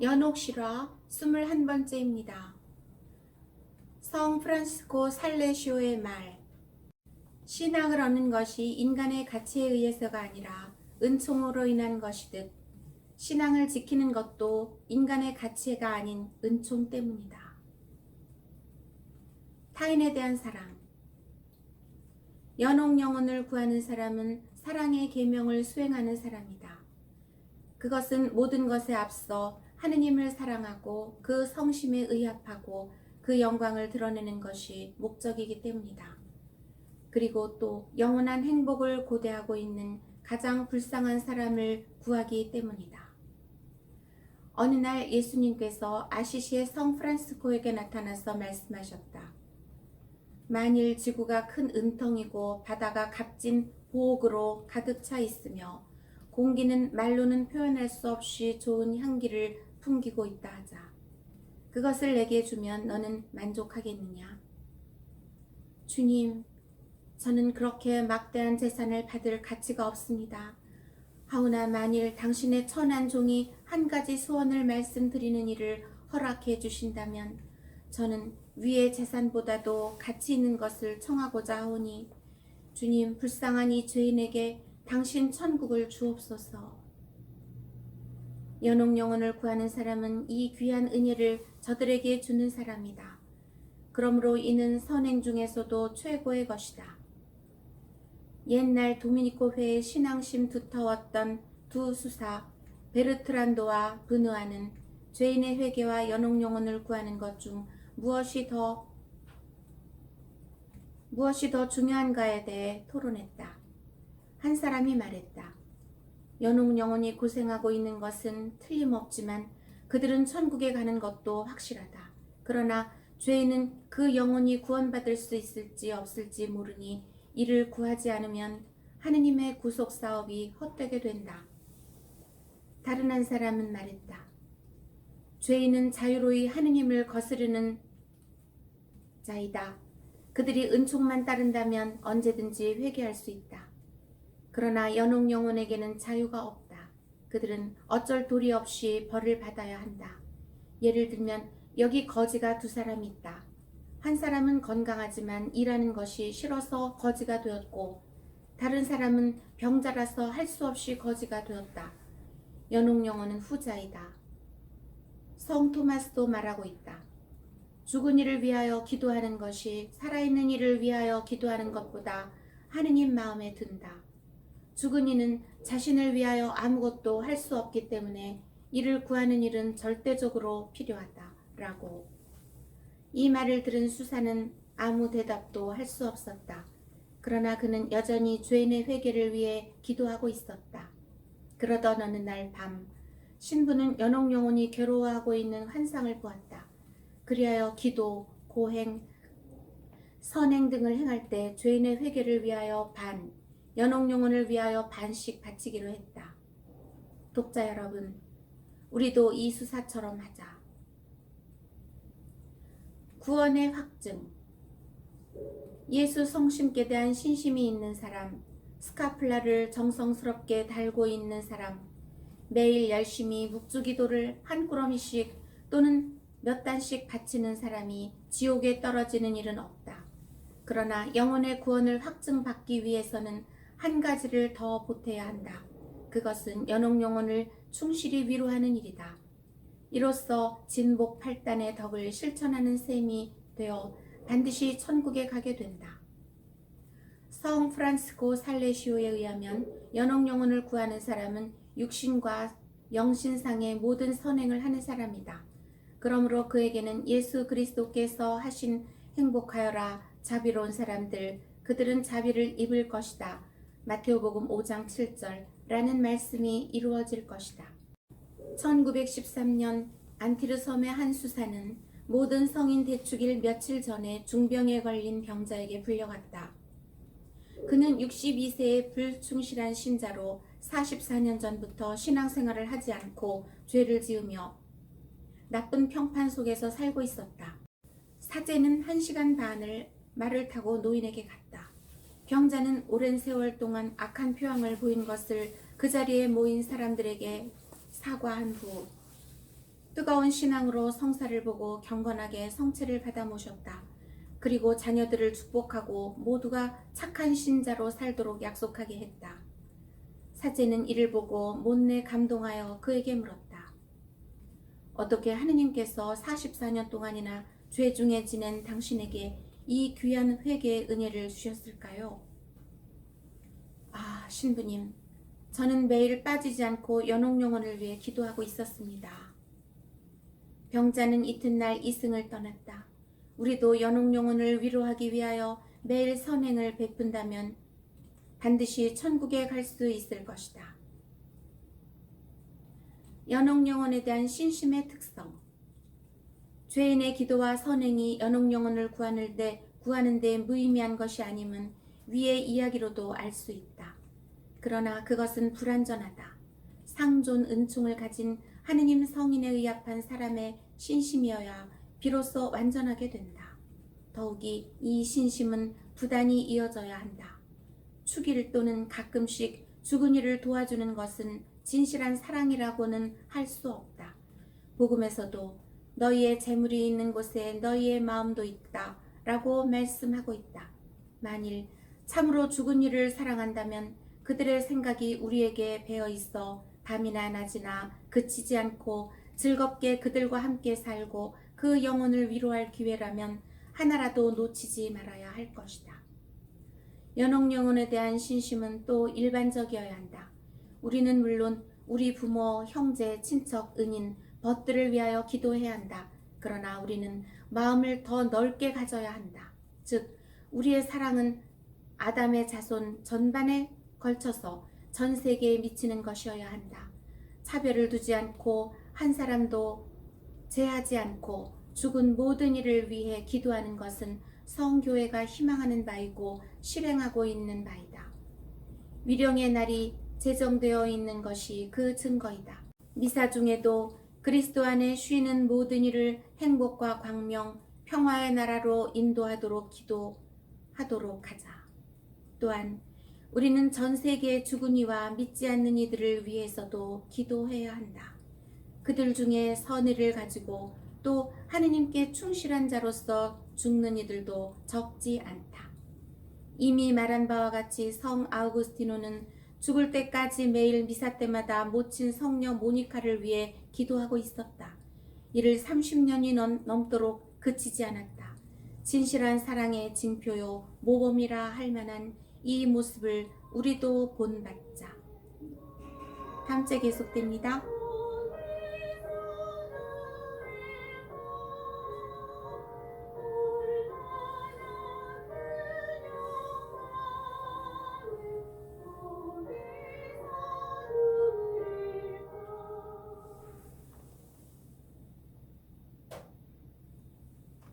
연옥 실화 21번째입니다. 성 프란시스코 살레시오의 말. 신앙을 얻는 것이 인간의 가치에 의해서가 아니라 은총으로 인한 것이듯 신앙을 지키는 것도 인간의 가치가 아닌 은총 때문이다. 타인에 대한 사랑. 연옥 영혼을 구하는 사람은 사랑의 계명을 수행하는 사람이다. 그것은 모든 것에 앞서 하느님을 사랑하고 그 성심에 의합하고 그 영광을 드러내는 것이 목적이기 때문이다. 그리고 또 영원한 행복을 고대하고 있는 가장 불쌍한 사람을 구하기 때문이다. 어느 날 예수님께서 아시시의 성 프란시스코에게 나타나서 말씀하셨다. 만일 지구가 큰 은덩이고 바다가 값진 보옥으로 가득 차 있으며 공기는 말로는 표현할 수 없이 좋은 향기를 풍기고 있다 하자. 그것을 내게 주면 너는 만족하겠느냐? 주님, 저는 그렇게 막대한 재산을 받을 가치가 없습니다. 하오나 만일 당신의 천한 종이 한 가지 소원을 말씀드리는 일을 허락해 주신다면 저는 위의 재산보다도 가치 있는 것을 청하고자 하오니 주님, 불쌍한 이 죄인에게 당신 천국을 주옵소서. 연옥 영혼을 구하는 사람은 이 귀한 은혜를 저들에게 주는 사람이다. 그러므로 이는 선행 중에서도 최고의 것이다. 옛날 도미니코 회의 신앙심 두터웠던 두 수사 베르트란도와 브누아는 죄인의 회개와 연옥 영혼을 구하는 것 중 무엇이 더 중요한가에 대해 토론했다. 한 사람이 말했다. 연옥 영혼이 고생하고 있는 것은 틀림없지만 그들은 천국에 가는 것도 확실하다. 그러나 죄인은 그 영혼이 구원받을 수 있을지 없을지 모르니 이를 구하지 않으면 하느님의 구속 사업이 헛되게 된다. 다른 한 사람은 말했다. 죄인은 자유로이 하느님을 거스르는 자이다. 그들이 은총만 따른다면 언제든지 회개할 수 있다. 그러나 연옥 영혼에게는 자유가 없다. 그들은 어쩔 도리 없이 벌을 받아야 한다. 예를 들면 여기 거지가 두 사람이 있다. 한 사람은 건강하지만 일하는 것이 싫어서 거지가 되었고 다른 사람은 병자라서 할 수 없이 거지가 되었다. 연옥 영혼은 후자이다. 성 토마스도 말하고 있다. 죽은 이를 위하여 기도하는 것이 살아있는 이를 위하여 기도하는 것보다 하느님 마음에 든다. 죽은 이는 자신을 위하여 아무것도 할 수 없기 때문에 이를 구하는 일은 절대적으로 필요하다. 라고. 이 말을 들은 수사는 아무 대답도 할 수 없었다. 그러나 그는 여전히 죄인의 회개를 위해 기도하고 있었다. 그러던 어느 날 밤, 신부는 연옥 영혼이 괴로워하고 있는 환상을 보았다. 그리하여 기도, 고행, 선행 등을 행할 때 죄인의 회개를 위하여 반, 연옥 영혼을 위하여 반씩 바치기로 했다. 독자 여러분, 우리도 이 수사처럼 하자. 구원의 확증. 예수 성심께 대한 신심이 있는 사람, 스카플라를 정성스럽게 달고 있는 사람, 매일 열심히 묵주기도를 한 꾸러미씩 또는 몇 단씩 바치는 사람이 지옥에 떨어지는 일은 없다. 그러나 영혼의 구원을 확증받기 위해서는 한 가지를 더 보태야 한다. 그것은 연옥 영혼을 충실히 위로하는 일이다. 이로써 진복 8단의 덕을 실천하는 셈이 되어 반드시 천국에 가게 된다. 성 프란시스코 살레시오에 의하면 연옥 영혼을 구하는 사람은 육신과 영신상의 모든 선행을 하는 사람이다. 그러므로 그에게는 예수 그리스도께서 하신 행복하여라 자비로운 사람들, 그들은 자비를 입을 것이다. 마태오복음 5장 7절 라는 말씀이 이루어질 것이다. 1913년 안티르 섬의 한 수사는 모든 성인 대축일 며칠 전에 중병에 걸린 병자에게 불려갔다. 그는 62세의 불충실한 신자로 44년 전부터 신앙생활을 하지 않고 죄를 지으며 나쁜 평판 속에서 살고 있었다. 사제는 1시간 반을 말을 타고 노인에게 갔다. 병자는 오랜 세월 동안 악한 표황을 보인 것을 그 자리에 모인 사람들에게 사과한 후 뜨거운 신앙으로 성사를 보고 경건하게 성체를 받아 모셨다. 그리고 자녀들을 축복하고 모두가 착한 신자로 살도록 약속하게 했다. 사제는 이를 보고 못내 감동하여 그에게 물었다. 어떻게 하느님께서 44년 동안이나 죄 중에 지낸 당신에게 이 귀한 회개의 은혜를 주셨을까요? 아, 신부님, 저는 매일 빠지지 않고 연옥영혼을 위해 기도하고 있었습니다. 병자는 이튿날 이승을 떠났다. 우리도 연옥영혼을 위로하기 위하여 매일 선행을 베푼다면 반드시 천국에 갈 수 있을 것이다. 연옥영혼에 대한 신심의 특성. 죄인의 기도와 선행이 연옥영혼을 구하는 데 무의미한 것이 아님은 위의 이야기로도 알 수 있다. 그러나 그것은 불완전하다. 상존 은총을 가진 하느님 성인에 의합한 사람의 신심이어야 비로소 완전하게 된다. 더욱이 이 신심은 부단히 이어져야 한다. 축일 또는 가끔씩 죽은 이를 도와주는 것은 진실한 사랑이라고는 할 수 없다. 복음에서도 너희의 재물이 있는 곳에 너희의 마음도 있다 라고 말씀하고 있다. 만일 참으로 죽은 이를 사랑한다면 그들의 생각이 우리에게 배어 있어 밤이나 낮이나 그치지 않고 즐겁게 그들과 함께 살고 그 영혼을 위로할 기회라면 하나라도 놓치지 말아야 할 것이다. 연옥영혼에 대한 신심은 또 일반적이어야 한다. 우리는 물론 우리 부모, 형제, 친척, 은인, 벗들을 위하여 기도해야 한다. 그러나 우리는 마음을 더 넓게 가져야 한다. 즉, 우리의 사랑은 아담의 자손 전반에 걸쳐서 전 세계에 미치는 것이어야 한다. 차별을 두지 않고 한 사람도 제하지 않고 죽은 모든 이를 위해 기도하는 것은 성교회가 희망하는 바이고 실행하고 있는 바이다. 위령의 날이 제정되어 있는 것이 그 증거이다. 미사 중에도 그리스도 안에 쉬는 모든 이를 행복과 광명, 평화의 나라로 인도하도록 기도하도록 하자. 또한 우리는 전 세계의 죽은 이와 믿지 않는 이들을 위해서도 기도해야 한다. 그들 중에 선의를 가지고 또 하느님께 충실한 자로서 죽는 이들도 적지 않다. 이미 말한 바와 같이 성 아우구스티노는 죽을 때까지 매일 미사 때마다 모친 성녀 모니카를 위해 기도하고 있었다. 이를 30년이 넘도록 그치지 않았다. 진실한 사랑의 징표요 모범이라 할 만한 이 모습을 우리도 본받자. 다음 주에 계속됩니다.